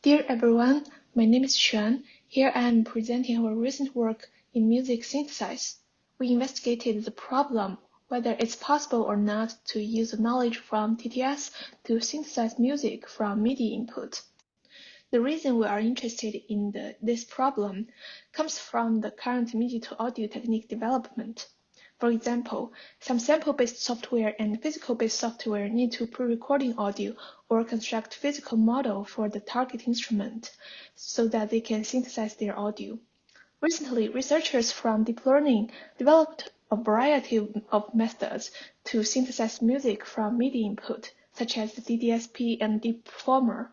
Dear everyone, my name is Xuan. Here I am presenting our recent work in music synthesis. We investigated the problem whether it's possible or not to use the knowledge from TTS to synthesize music from MIDI input. The reason we are interested in this problem comes from the current MIDI-to-Audio technique development. For example, some sample-based software and physical-based software need to pre-recording audio or construct physical model for the target instrument so that they can synthesize their audio. Recently, researchers from deep learning developed a variety of methods to synthesize music from MIDI input, such as the DDSP and Deep Performer.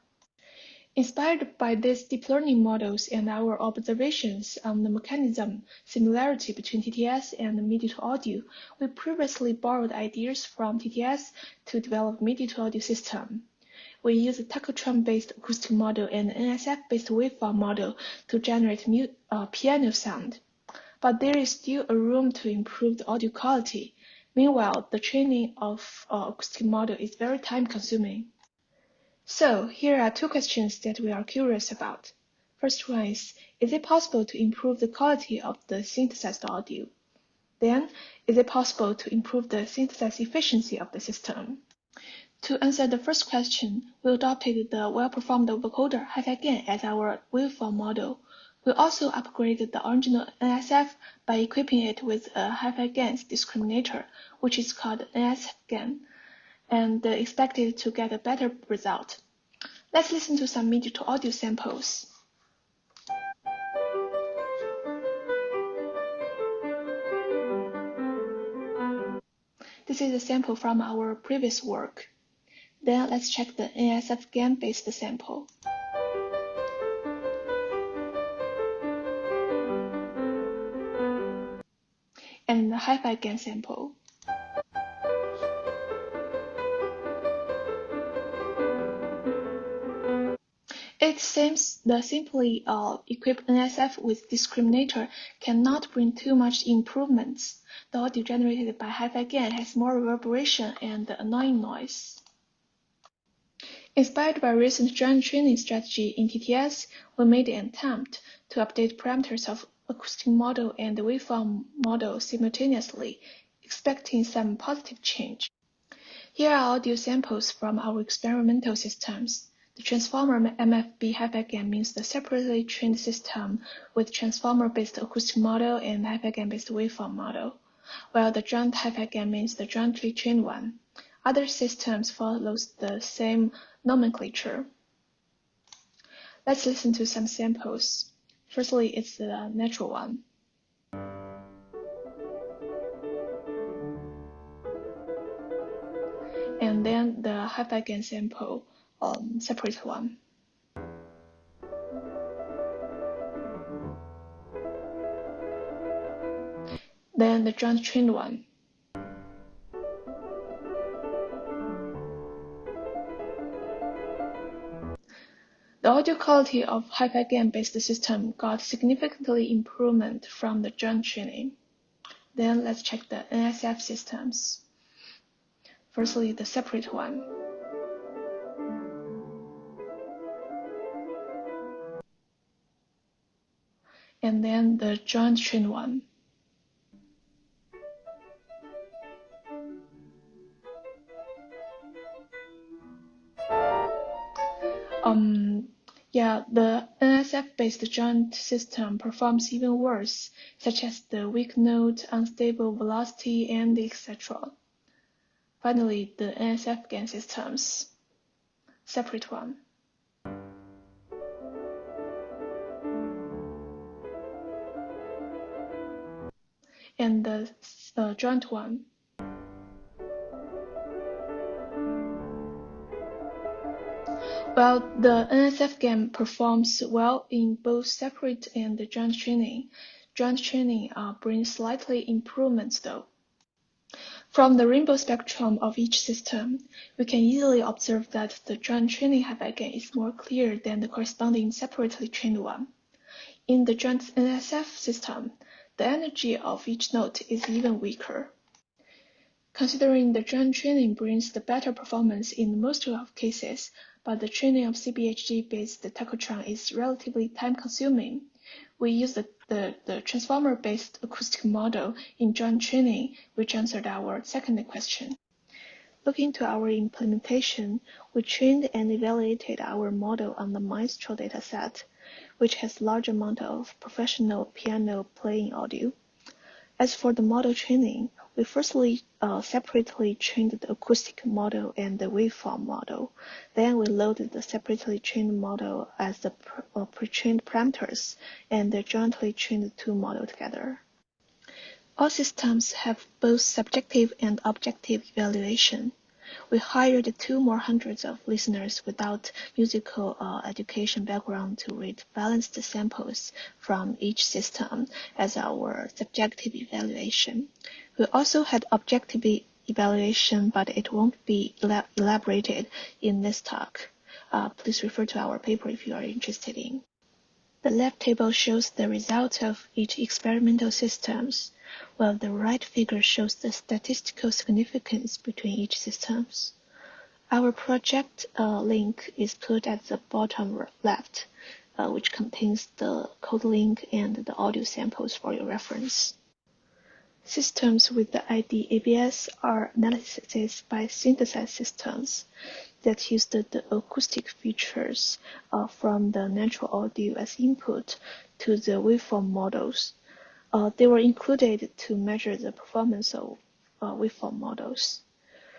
Inspired by these deep learning models and our observations on the mechanism similarity between TTS and MIDI-to-Audio, we previously borrowed ideas from TTS to develop MIDI-to-Audio system. We use a tachytron-based acoustic model and NSF-based waveform model to generate piano sound. But there is still a room to improve the audio quality. Meanwhile, the training of acoustic model is very time-consuming. So here are two questions that we are curious about. First one is it possible to improve the quality of the synthesized audio? Then, is it possible to improve the synthesis efficiency of the system? To answer the first question, we adopted the well-performed vocoder hi-fi gain as our waveform model. We also upgraded the original NSF by equipping it with a hi-fi gain discriminator, which is called NSF gain, and expected to get a better result. Let's listen to some MIDI-to-Audio samples. This is a sample from our previous work. Then let's check the NSF gain-based sample. And the hi-fi gain sample. It seems the simply equipped NSF with discriminator cannot bring too much improvements. The audio generated by hi-fi gain has more reverberation and annoying noise. Inspired by recent joint training strategy in TTS, we made an attempt to update parameters of acoustic model and the waveform model simultaneously, expecting some positive change. Here are audio samples from our experimental systems. The transformer MFB hi-fi gain means the separately trained system with transformer-based acoustic model and hi-fi gain-based waveform model, while the joint hi-fi gain means the jointly trained one. Other systems follows the same nomenclature. Let's listen to some samples. Firstly, it's the natural one. And then the hi-fi gain sample, separate one. Then the joint trained one. The audio quality of hi-fi gain-based system got significantly improvement from the joint training. Then let's check the NSF systems. Firstly, the separate one. And then the joint trained one. The NSF-based joint system performs even worse, such as the weak note, unstable velocity, and etc. Finally, the NSF gain systems, separate one. And the joint one. While the NSF gain performs well in both separate and joint training brings slightly improvements though. From the rainbow spectrum of each system, we can easily observe that the joint training hi-fi gain is more clear than the corresponding separately trained one. In the joint NSF system, the energy of each note is even weaker. Considering the joint training brings the better performance in most of cases, but the training of CBHG-based tachytron is relatively time-consuming. We use the transformer-based acoustic model in joint training, which answered our second question. Looking to our implementation, we trained and evaluated our model on the Maestro dataset, which has large amount of professional piano playing audio. As for the model training, we firstly separately trained the acoustic model and the waveform model. Then we loaded the separately trained model as the pre-trained parameters and jointly trained the two models together. All systems have both subjective and objective evaluation. We hired 2 more hundreds of listeners without musical education background to read balanced samples from each system as our subjective evaluation. We also had objective evaluation, but it won't be elaborated in this talk. Please refer to our paper if you are interested in. The left table shows the results of each experimental systems, while the right figure shows the statistical significance between each systems. Our project link is put at the bottom left, which contains the code link and the audio samples for your reference. Systems with the ID ABS are analysis by synthesized systems that use the acoustic features from the natural audio as input to the waveform models. They were included to measure the performance of waveform models.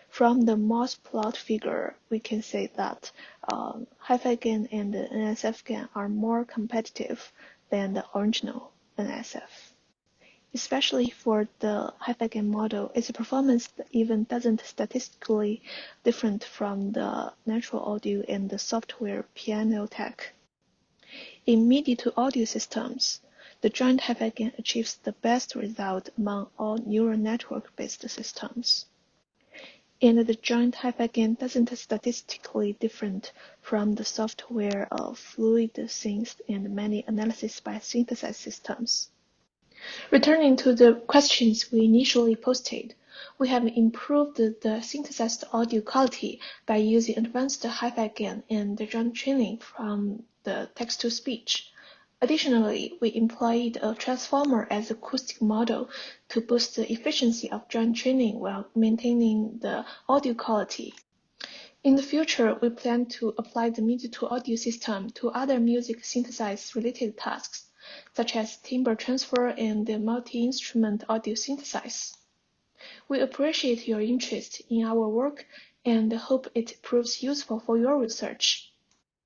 From the Moss plot figure, we can say that hi-fi gain and the NSF gain are more competitive than the original NSF. Especially for the hi-fi gain model, its performance even doesn't statistically different from the natural audio and the software piano tech. In MIDI-to-Audio systems, the joint hi-fi gain achieves the best result among all neural network-based systems. And the joint hi-fi gain doesn't statistically different from the software of fluid synth and many analysis by synthesized systems. Returning to the questions we initially posted, we have improved the synthesized audio quality by using advanced hi-fi gain and the joint training from the text-to-speech. Additionally, we employed a transformer as acoustic model to boost the efficiency of joint training while maintaining the audio quality. In the future, we plan to apply the MIDI-to-Audio system to other music synthesis-related tasks, such as timbre transfer and the multi-instrument audio synthesis. We appreciate your interest in our work and hope it proves useful for your research.